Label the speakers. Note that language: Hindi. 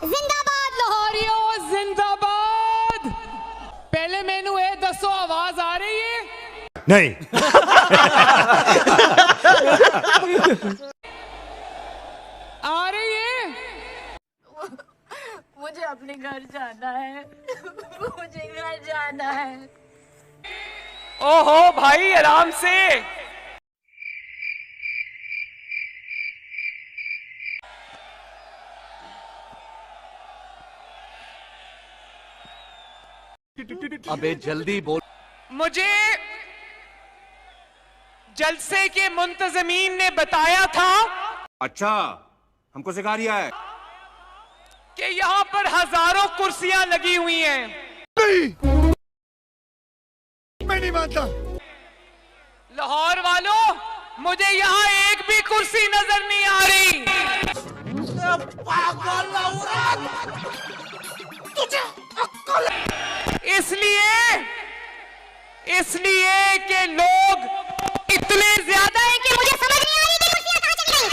Speaker 1: जिंदाबाद लाहौरियो जिंदाबाद। पहले मैनू ये दसो आवाज आ रही है?
Speaker 2: नहीं।
Speaker 1: आ रही है?
Speaker 3: मुझे अपने घर जाना है। मुझे घर जाना है।
Speaker 1: ओहो भाई आराम से।
Speaker 2: अबे जल्दी बोल।
Speaker 1: मुझे जलसे के मुंतजमीन ने बताया था
Speaker 2: अच्छा, हमको सिखा रिया है
Speaker 1: कि यहाँ पर हजारों कुर्सियां लगी हुई हैं।
Speaker 2: नहीं, मैं नहीं मानता।
Speaker 1: लाहौर वालों, मुझे यहाँ एक भी कुर्सी नजर नहीं आ रही। इसलिए कि लोग इतने ज्यादा हैं कि मुझे समझ नहीं आ रही कि कुर्सियां कहाँ चली गई।